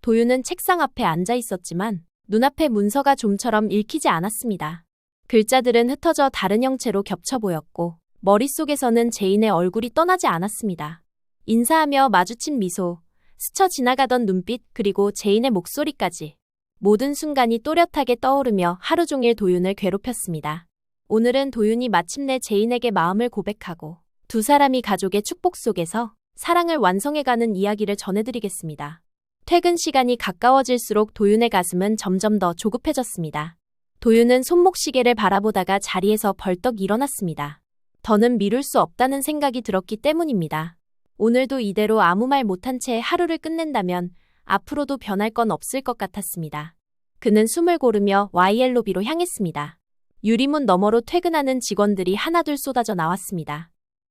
도윤은 책상 앞에 앉아 있었지만 눈앞의 문서가 좀처럼 읽히지 않았습니다. 글자들은 흩어져 다른 형체로 겹쳐 보였고 머릿속에서는 제인의 얼굴이 떠나지 않았습니다. 인사하며 마주친 미소, 스쳐 지나가던 눈빛, 그리고 제인의 목소리까지 모든 순간이 또렷하게 떠오르며 하루 종일 도윤을 괴롭혔습니다. 오늘은 도윤이 마침내 제인에게 마음을 고백하고 두 사람이 가족의 축복 속에서 사랑을 완성해가는 이야기를 전해드리겠습니다. 퇴근 시간이 가까워질수록 도윤의 가슴은 점점 더 조급해졌습니다. 도윤은 손목시계를 바라보다가 자리에서 벌떡 일어났습니다. 더는 미룰 수 없다는 생각이 들었기 때문입니다. 오늘도 이대로 아무 말 못한 채 하루를 끝낸다면 앞으로도 변할 건 없을 것 같았습니다. 그는 숨을 고르며 YL 로비로 향했습니다. 유리문 너머로 퇴근하는 직원들이 하나둘 쏟아져 나왔습니다.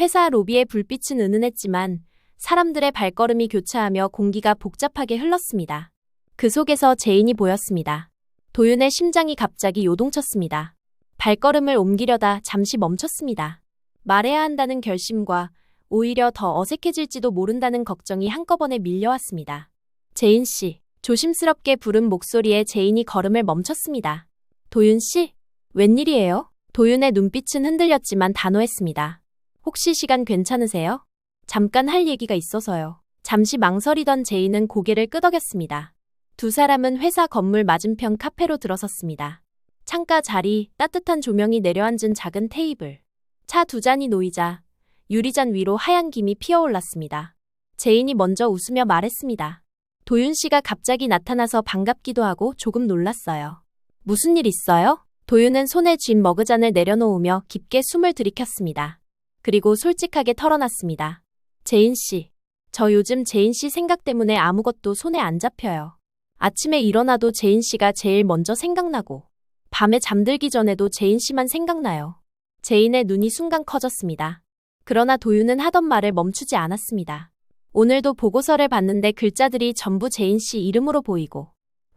회사 로비의 불빛은 은은했지만 사람들의 발걸음이 교차하며 공기가 복잡하게 흘렀습니다. 그 속에서 제인이 보였습니다. 도윤의 심장이 갑자기 요동쳤습니다. 발걸음을 옮기려다 잠시 멈췄습니다. 말해야 한다는 결심과 오히려 더 어색해질지도 모른다는 걱정이 한꺼번에 밀려왔습니다. 제인 씨, 조심스럽게 부른 목소리에 제인이 걸음을 멈췄습니다. 도윤 씨? 웬일이에요? 도윤의 눈빛은 흔들렸지만 단호했습니다. 혹시 시간 괜찮으세요? 잠깐 할 얘기가 있어서요. 잠시 망설이던 제인은 고개를 끄덕였습니다. 두 사람은 회사 건물 맞은편 카페로 들어섰습니다. 창가 자리, 따뜻한 조명이 내려앉은 작은 테이블, 차 두 잔이 놓이자 유리잔 위로 하얀 김이 피어올랐습니다. 제인이 먼저 웃으며 말했습니다. 도윤 씨가 갑자기 나타나서 반갑기도 하고 조금 놀랐어요. 무슨 일 있어요? 도윤은 손에 쥔 머그잔을 내려놓으며 깊게 숨을 들이켰습니다. 그리고 솔직하게 털어놨습니다. 제인 씨, 저 요즘 제인 씨 생각 때문에 아무것도 손에 안 잡혀요. 아침에 일어나도 제인 씨가 제일 먼저 생각나고 밤에 잠들기 전에도 제인 씨만 생각나요. 제인의 눈이 순간 커졌습니다. 그러나 도윤은 하던 말을 멈추지 않았습니다. 오늘도 보고서를 봤는데 글자들이 전부 제인 씨 이름으로 보이고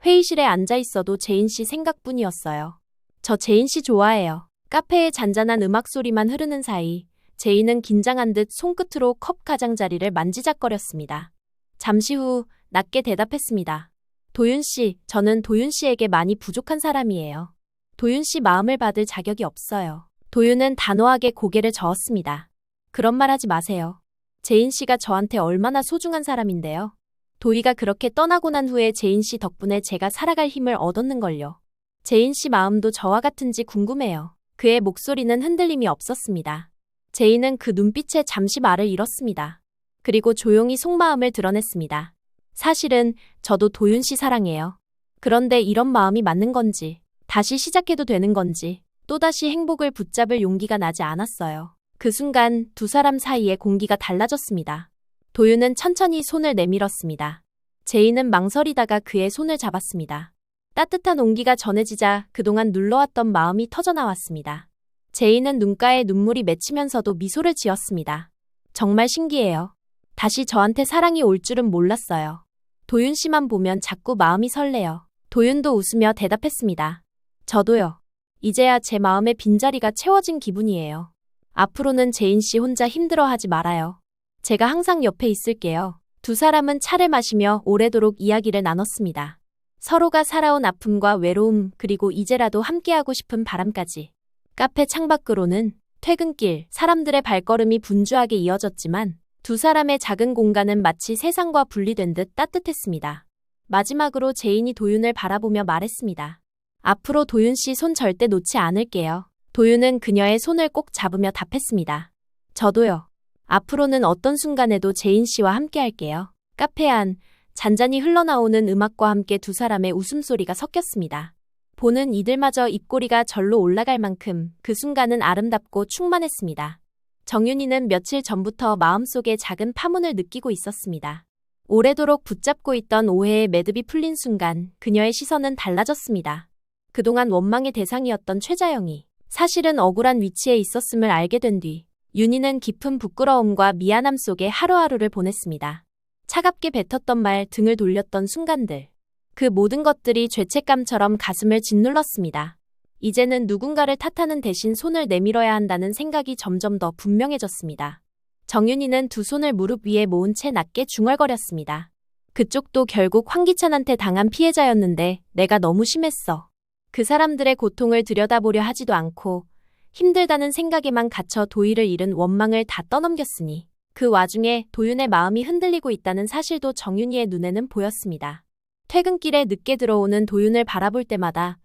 회의실에 앉아 있어도 제인 씨 생각뿐이었어요. 저 제인 씨 좋아해요. 카페에 잔잔한 음악 소리만 흐르는 사이 제인은 긴장한 듯 손끝으로 컵 가장자리를 만지작거렸습니다. 잠시 후 낮게 대답했습니다. 도윤 씨, 저는 도윤 씨에게 많이 부족한 사람이에요. 도윤 씨 마음을 받을 자격이 없어요. 도윤은 단호하게 고개를 저었습니다. 그런 말 하지 마세요. 제인 씨가 저한테 얼마나 소중한 사람인데요. 도희가 그렇게 떠나고 난 후에 제인 씨 덕분에 제가 살아갈 힘을 얻었는걸요. 제인 씨 마음도 저와 같은지 궁금해요. 그의 목소리는 흔들림이 없었습니다. 제인은 그 눈빛에 잠시 말을 잃었습니다. 그리고 조용히 속마음을 드러냈습니다. 사실은 저도 도윤 씨 사랑해요. 그런데 이런 마음이 맞는 건지, 다시 시작해도 되는 건지, 또다시 행복을 붙잡을 용기가 나지 않았어요. 그 순간 두 사람 사이의 공기가 달라졌습니다. 도윤은 천천히 손을 내밀었습니다. 제인은 망설이다가 그의 손을 잡았습니다. 따뜻한 온기가 전해지자 그동안 눌러왔던 마음이 터져나왔습니다. 제인은 눈가에 눈물이 맺히면서도 미소를 지었습니다. 정말 신기해요. 다시 저한테 사랑이 올 줄은 몰랐어요. 도윤 씨만 보면 자꾸 마음이 설레요. 도윤도 웃으며 대답했습니다. 저도요. 이제야 제 마음의 빈자리가 채워진 기분이에요. 앞으로는 제인 씨 혼자 힘들어하지 말아요. 제가 항상 옆에 있을게요. 두 사람은 차를 마시며 오래도록 이야기를 나눴습니다. 서로가 살아온 아픔과 외로움, 그리고 이제라도 함께하고 싶은 바람까지. 카페 창밖으로는 퇴근길, 사람들의 발걸음이 분주하게 이어졌지만 두 사람의 작은 공간은 마치 세상과 분리된 듯 따뜻했습니다. 마지막으로 제인이 도윤을 바라보며 말했습니다. 앞으로 도윤 씨 손 절대 놓지 않을게요. 도윤은 그녀의 손을 꼭 잡으며 답했습니다. 저도요. 앞으로는 어떤 순간에도 제인 씨와 함께 할게요. 카페 안, 잔잔히 흘러나오는 음악과 함께 두 사람의 웃음소리가 섞였습니다. 보는 이들마저 입꼬리가 절로 올라갈 만큼 그 순간은 아름답고 충만했습니다. 정윤이는 며칠 전부터 마음속에 작은 파문을 느끼고 있었습니다. 오래도록 붙잡고 있던 오해의 매듭이 풀린 순간 그녀의 시선은 달라졌습니다. 그동안 원망의 대상이었던 최자영이 사실은 억울한 위치에 있었음을 알게 된 뒤 윤희는 깊은 부끄러움과 미안함 속에 하루하루를 보냈습니다. 차갑게 뱉었던 말, 등을 돌렸던 순간들. 그 모든 것들이 죄책감처럼 가슴을 짓눌렀습니다. 이제는 누군가를 탓하는 대신 손을 내밀어야 한다는 생각이 점점 더 분명해졌습니다. 정윤희는 두 손을 무릎 위에 모은 채 낮게 중얼거렸습니다. 그쪽도 결국 황기찬한테 당한 피해자였는데 내가 너무 심했어. 그 사람들의 고통을 들여다보려 하지도 않고 힘들다는 생각에만 갇혀 도희를 잃은 원망을 다 떠넘겼으니 그 와중에 도윤의 마음이 흔들리고 있다는 사실도 정윤이의 눈에는 보였습니다. 퇴근길에 늦게 들어오는 도윤을 바라볼 때마다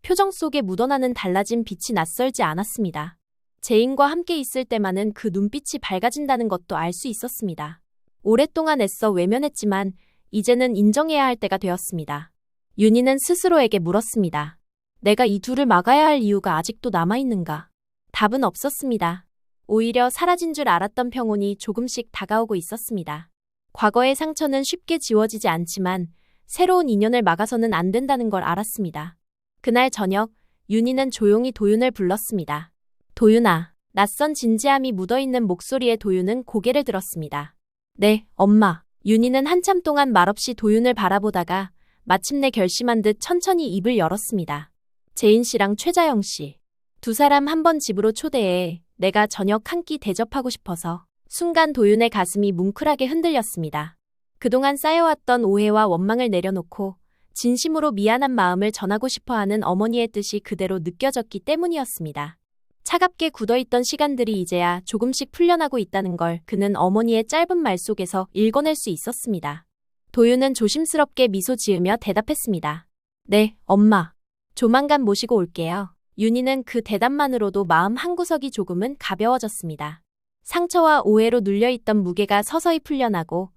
표정 속에 묻어나는 달라진 빛이 낯설지 않았습니다. 재인과 함께 있을 때만은 그 눈빛이 밝아진다는 것도 알 수 있었습니다. 오랫동안 애써 외면했지만 이제는 인정해야 할 때가 되었습니다. 윤희는 스스로에게 물었습니다. 내가 이 둘을 막아야 할 이유가 아직도 남아있는가? 답은 없었습니다. 오히려 사라진 줄 알았던 평온이 조금씩 다가오고 있었습니다. 과거의 상처는 쉽게 지워지지 않지만 새로운 인연을 막아서는 안 된다는 걸 알았습니다. 그날 저녁, 윤희는 조용히 도윤을 불렀습니다. 도윤아. 낯선 진지함이 묻어있는 목소리에 도윤은 고개를 들었습니다. 네, 엄마. 윤희는 한참 동안 말없이 도윤을 바라보다가 마침내 결심한 듯 천천히 입을 열었습니다. 재인 씨랑 최자영 씨. 두 사람 한번 집으로 초대해 내가 저녁 한 끼 대접하고 싶어서. 순간 도윤의 가슴이 뭉클하게 흔들렸습니다. 그동안 쌓여왔던 오해와 원망을 내려놓고 진심으로 미안한 마음을 전하고 싶어하는 어머니의 뜻이 그대로 느껴졌기 때문이었습니다. 차갑게 굳어있던 시간들이 이제야 조금씩 풀려나고 있다는 걸 그는 어머니의 짧은 말 속에서 읽어낼 수 있었습니다. 도윤은 조심스럽게 미소 지으며 대답했습니다. 네, 엄마. 조만간 모시고 올게요. 윤희는 그 대답만으로도 마음 한구석이 조금은 가벼워졌습니다. 상처와 오해로 눌려있던 무게가 서서히 풀려나고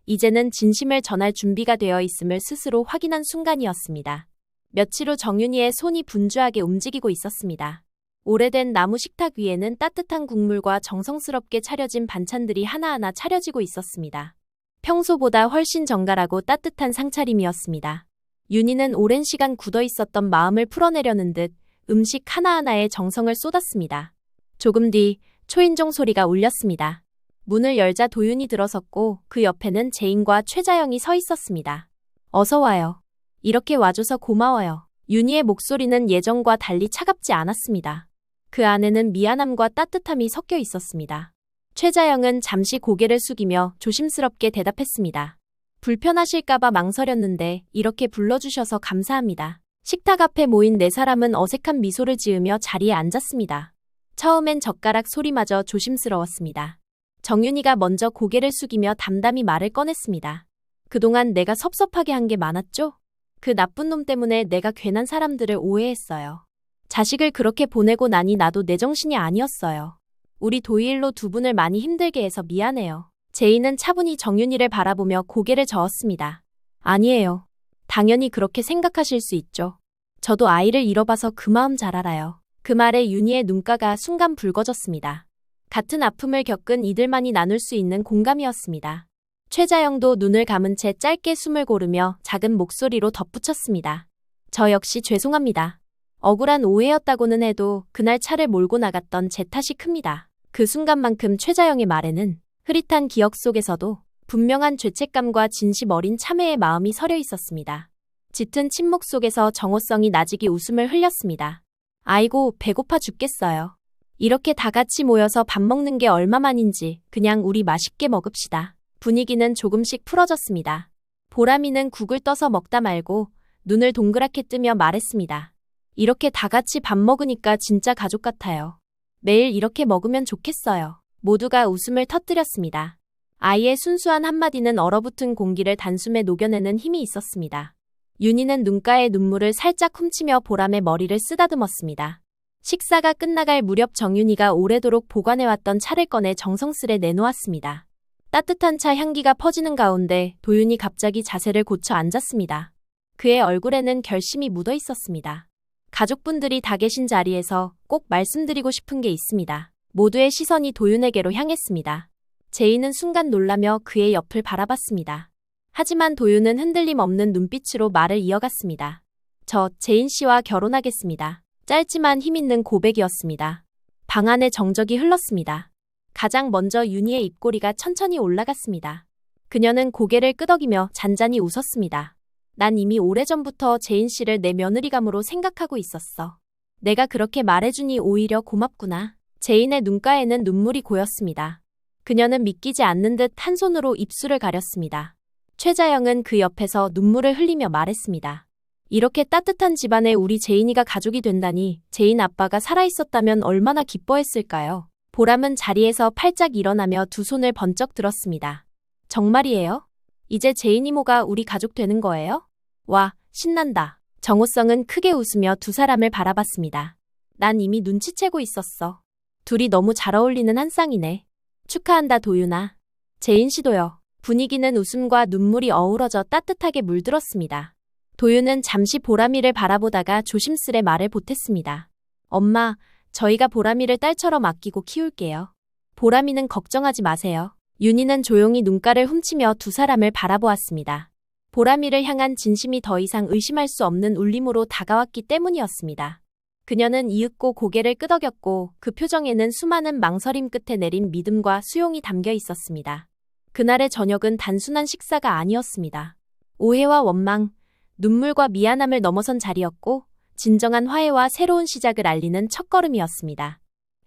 이제는 진심을 전할 준비가 되어 있음을 스스로 확인한 순간이었습니다. 며칠 후 정윤희의 손이 분주하게 움직이고 있었습니다. 오래된 나무 식탁 위에는 따뜻한 국물과 정성스럽게 차려진 반찬들이 하나하나 차려지고 있었습니다. 평소보다 훨씬 정갈하고 따뜻한 상차림이었습니다. 윤희는 오랜 시간 굳어있었던 마음을 풀어내려는 듯 음식 하나하나에 정성을 쏟았습니다. 조금 뒤 초인종 소리가 울렸습니다. 문을 열자 도윤이 들어섰고 그 옆에는 재인과 최자영이 서 있었습니다. 어서 와요. 이렇게 와줘서 고마워요. 윤희의 목소리는 예전과 달리 차갑지 않았습니다. 그 안에는 미안함과 따뜻함이 섞여 있었습니다. 최자영은 잠시 고개를 숙이며 조심스럽게 대답했습니다. 불편하실까봐 망설였는데 이렇게 불러주셔서 감사합니다. 식탁 앞에 모인 네 사람은 어색한 미소를 지으며 자리에 앉았습니다. 처음엔 젓가락 소리마저 조심스러웠습니다. 정윤희가 먼저 고개를 숙이며 담담히 말을 꺼냈습니다. 그동안 내가 섭섭하게 한 게 많았죠? 그 나쁜 놈 때문에 내가 괜한 사람들을 오해했어요. 자식을 그렇게 보내고 나니 나도 내 정신이 아니었어요. 우리 도희일로 두 분을 많이 힘들게 해서 미안해요. 제이는 차분히 정윤희를 바라보며 고개를 저었습니다. 아니에요. 당연히 그렇게 생각하실 수 있죠. 저도 아이를 잃어봐서 그 마음 잘 알아요. 그 말에 윤희의 눈가가 순간 붉어졌습니다. 같은 아픔을 겪은 이들만이 나눌 수 있는 공감이었습니다. 최자영도 눈을 감은 채 짧게 숨을 고르며 작은 목소리로 덧붙였습니다. 저 역시 죄송합니다. 억울한 오해였다고는 해도 그날 차를 몰고 나갔던 제 탓이 큽니다. 그 순간만큼 최자영의 말에는 흐릿한 기억 속에서도 분명한 죄책감과 진심 어린 참회의 마음이 서려 있었습니다. 짙은 침묵 속에서 정호성이 나직이 웃음을 흘렸습니다. 아이고, 배고파 죽겠어요. 이렇게 다 같이 모여서 밥 먹는 게 얼마만인지 그냥 우리 맛있게 먹읍시다. 분위기는 조금씩 풀어졌습니다. 보람이는 국을 떠서 먹다 말고 눈을 동그랗게 뜨며 말했습니다. 이렇게 다 같이 밥 먹으니까 진짜 가족 같아요. 매일 이렇게 먹으면 좋겠어요. 모두가 웃음을 터뜨렸습니다. 아이의 순수한 한마디는 얼어붙은 공기를 단숨에 녹여내는 힘이 있었습니다. 윤희는 눈가에 눈물을 살짝 훔치며 보람의 머리를 쓰다듬었습니다. 식사가 끝나갈 무렵 정윤희가 오래도록 보관해왔던 차를 꺼내 정성스레 내놓았습니다. 따뜻한 차 향기가 퍼지는 가운데 도윤이 갑자기 자세를 고쳐 앉았습니다. 그의 얼굴에는 결심이 묻어 있었습니다. 가족분들이 다 계신 자리에서 꼭 말씀드리고 싶은 게 있습니다. 모두의 시선이 도윤에게로 향했습니다. 제이는 순간 놀라며 그의 옆을 바라봤습니다. 하지만 도윤은 흔들림 없는 눈빛으로 말을 이어갔습니다. 저 제인 씨와 결혼하겠습니다. 짧지만 힘있는 고백이었습니다. 방 안에 정적이 흘렀습니다. 가장 먼저 윤희의 입꼬리가 천천히 올라갔습니다. 그녀는 고개를 끄덕이며 잔잔히 웃었습니다. 난 이미 오래전부터 제인 씨를 내 며느리감으로 생각하고 있었어. 내가 그렇게 말해주니 오히려 고맙구나. 제인의 눈가에는 눈물이 고였습니다. 그녀는 믿기지 않는 듯 한 손으로 입술을 가렸습니다. 최자영은 그 옆에서 눈물을 흘리며 말했습니다. 이렇게 따뜻한 집안에 우리 제인이가 가족이 된다니 제인 아빠가 살아있었다면 얼마나 기뻐했을까요? 보람은 자리에서 팔짝 일어나며 두 손을 번쩍 들었습니다. 정말이에요? 이제 제인 이모가 우리 가족 되는 거예요? 와, 신난다. 정호성은 크게 웃으며 두 사람을 바라봤습니다. 난 이미 눈치채고 있었어. 둘이 너무 잘 어울리는 한 쌍이네. 축하한다 도윤아. 제인 씨도요. 분위기는 웃음과 눈물이 어우러져 따뜻하게 물들었습니다. 도윤은 잠시 보람이를 바라보다가 조심스레 말을 보탰습니다. 엄마, 저희가 보람이를 딸처럼 아끼고 키울게요. 보람이는 걱정하지 마세요. 윤희는 조용히 눈가를 훔치며 두 사람을 바라보았습니다. 보람이를 향한 진심이 더 이상 의심할 수 없는 울림으로 다가왔기 때문이었습니다. 그녀는 이윽고 고개를 끄덕였고 그 표정에는 수많은 망설임 끝에 내린 믿음과 수용이 담겨 있었습니다. 그날의 저녁은 단순한 식사가 아니었습니다. 오해와 원망, 눈물과 미안함을 넘어선 자리였고 진정한 화해와 새로운 시작을 알리는 첫걸음이었습니다.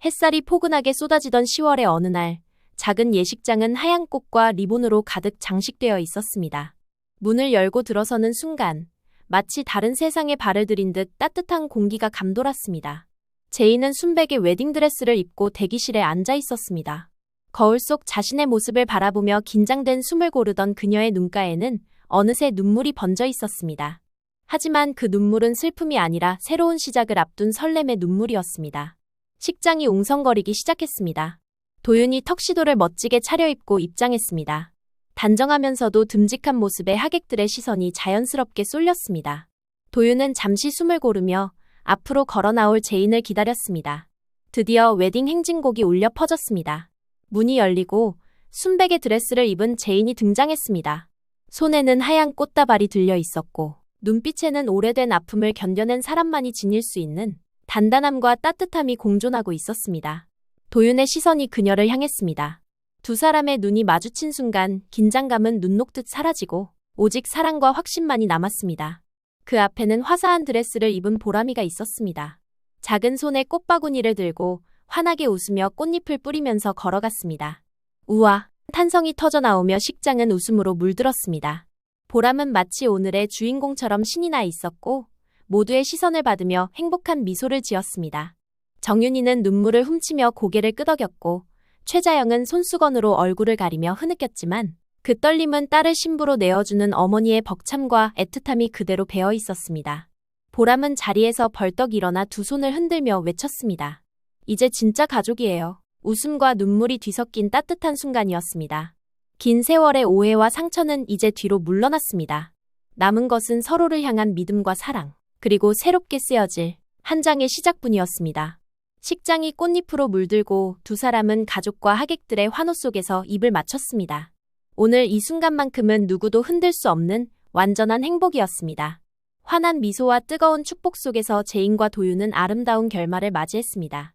햇살이 포근하게 쏟아지던 10월의 어느 날, 작은 예식장은 하얀 꽃과 리본으로 가득 장식되어 있었습니다. 문을 열고 들어서는 순간, 마치 다른 세상에 발을 들인 듯 따뜻한 공기가 감돌았습니다. 제이는 순백의 웨딩드레스를 입고 대기실에 앉아 있었습니다. 거울 속 자신의 모습을 바라보며 긴장된 숨을 고르던 그녀의 눈가에는 어느새 눈물이 번져 있었습니다. 하지만 그 눈물은 슬픔이 아니라 새로운 시작을 앞둔 설렘의 눈물이었습니다. 식장이 웅성거리기 시작했습니다. 도윤이 턱시도를 멋지게 차려입고 입장했습니다. 단정하면서도 듬직한 모습에 하객들의 시선이 자연스럽게 쏠렸습니다. 도윤은 잠시 숨을 고르며 앞으로 걸어 나올 제인을 기다렸습니다. 드디어 웨딩 행진곡이 울려 퍼졌습니다. 문이 열리고 순백의 드레스를 입은 제인이 등장했습니다. 손에는 하얀 꽃다발이 들려 있었고 눈빛에는 오래된 아픔을 견뎌낸 사람만이 지닐 수 있는 단단함과 따뜻함이 공존하고 있었습니다. 도윤의 시선이 그녀를 향했습니다. 두 사람의 눈이 마주친 순간 긴장감은 눈 녹듯 사라지고 오직 사랑과 확신만이 남았습니다. 그 앞에는 화사한 드레스를 입은 보람이가 있었습니다. 작은 손에 꽃바구니를 들고 환하게 웃으며 꽃잎을 뿌리면서 걸어갔습니다. 우와, 탄성이 터져나오며 식장은 웃음으로 물들었습니다. 보람은 마치 오늘의 주인공처럼 신이 나 있었고 모두의 시선을 받으며 행복한 미소를 지었습니다. 정윤이는 눈물을 훔치며 고개를 끄덕였고 최자영은 손수건으로 얼굴을 가리며 흐느꼈지만 그 떨림은 딸을 신부로 내어주는 어머니의 벅참과 애틋함이 그대로 배어 있었습니다. 보람은 자리에서 벌떡 일어나 두 손을 흔들며 외쳤습니다. 이제 진짜 가족이에요. 웃음과 눈물이 뒤섞인 따뜻한 순간이었습니다. 긴 세월의 오해와 상처는 이제 뒤로 물러났습니다. 남은 것은 서로를 향한 믿음과 사랑, 그리고 새롭게 쓰여질 한 장의 시작뿐이었습니다. 식장이 꽃잎으로 물들고 두 사람은 가족과 하객들의 환호 속에서 입을 맞췄습니다. 오늘 이 순간만큼은 누구도 흔들 수 없는 완전한 행복이었습니다. 환한 미소와 뜨거운 축복 속에서 제인과 도윤은 아름다운 결말을 맞이했습니다.